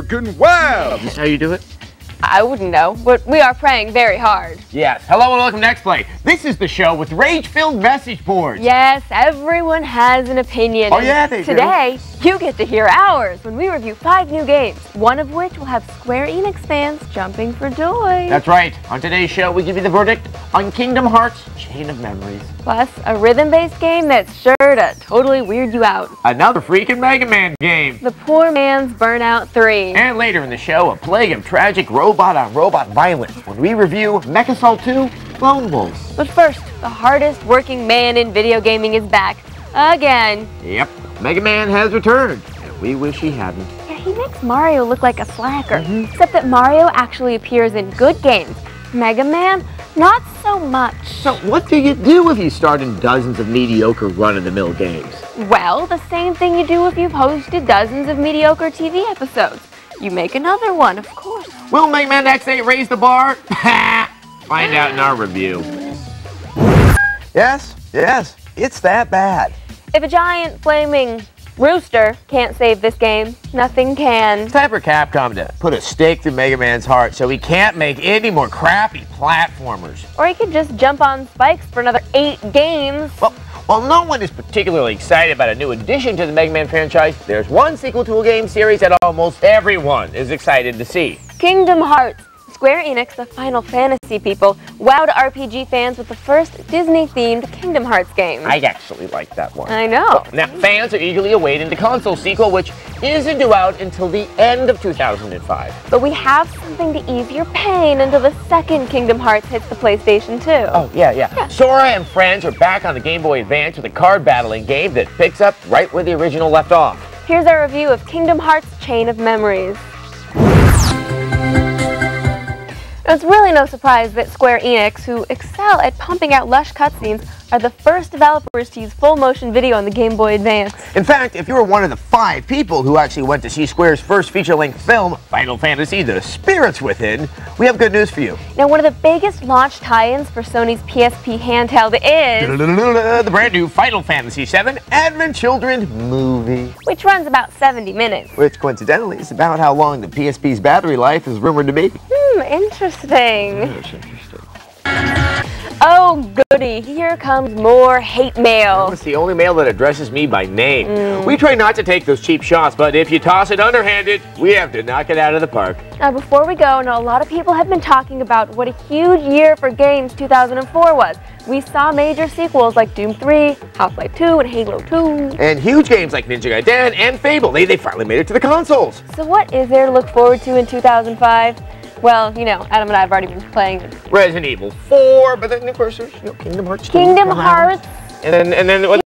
Morgan Webb. Is this how you do it? I wouldn't know, but we are praying very hard. Yes. Hello and welcome to Next Play. This is the show with rage-filled message boards. Yes, everyone has an opinion. Oh, yeah, they do. Today, you get to hear ours when we review 5 new games, one of which will have Square Enix fans jumping for joy. That's right. On today's show, we give you the verdict on Kingdom Hearts Chain of Memories. Plus, a rhythm-based game that's sure to totally weird you out. Another freaking Mega Man game. The Poor Man's Burnout 3. And later in the show, a plague of tragic robot-on-robot violence when we review MechAssault 2 Lone Wolves. But first, the hardest working man in video gaming is back. Again. Yep, Mega Man has returned, and we wish he hadn't. Yeah, he makes Mario look like a slacker. Except that Mario actually appears in good games. Mega Man, not so much. So what do you do if you start in dozens of mediocre run-of-the-mill games? Well, the same thing you do if you've hosted dozens of mediocre TV episodes. You make another one, of course. Will Mega Man X8 raise the bar? Find out in our review. Yes, it's that bad. If a giant flaming rooster can't save this game, nothing can. It's time for Capcom to put a stake through Mega Man's heart so he can't make any more crappy platformers. Or he could just jump on spikes for another 8 games. Well, while no one is particularly excited about a new addition to the Mega Man franchise, there's one sequel to a game series that almost everyone is excited to see. Kingdom Hearts. Square Enix, the Final Fantasy people, wowed RPG fans with the first Disney-themed Kingdom Hearts game. I actually like that one. I know. Now, fans are eagerly awaiting the console sequel, which isn't due out until the end of 2005. But we have something to ease your pain until the second Kingdom Hearts hits the PlayStation 2. Oh, yeah. Sora and friends are back on the Game Boy Advance with a card battling game that picks up right where the original left off. Here's our review of Kingdom Hearts Chain of Memories. It's really no surprise that Square Enix, who excel at pumping out lush cutscenes, are the first developers to use full motion video on the Game Boy Advance. In fact, if you were one of the 5 people who actually went to see Square's first feature-length film, Final Fantasy: The Spirits Within, we have good news for you. Now, one of the biggest launch tie-ins for Sony's PSP handheld is the brand new Final Fantasy VII Advent Children movie. Which runs about 70 minutes. Which, coincidentally, is about how long the PSP's battery life is rumored to be. Interesting. That's interesting. Oh, goody. Here comes more hate mail. It's the only mail that addresses me by name. We try not to take those cheap shots, but if you toss it underhanded, we have to knock it out of the park. Now, before we go, a lot of people have been talking about what a huge year for games 2004 was. We saw major sequels like Doom 3, Half-Life 2, and Halo 2. And huge games like Ninja Gaiden and Fable. They finally made it to the consoles. So what is there to look forward to in 2005? Well, you know, Adam and I have already been playing Resident Evil 4, but then of course there's Kingdom Hearts 2. Kingdom Hearts. And then what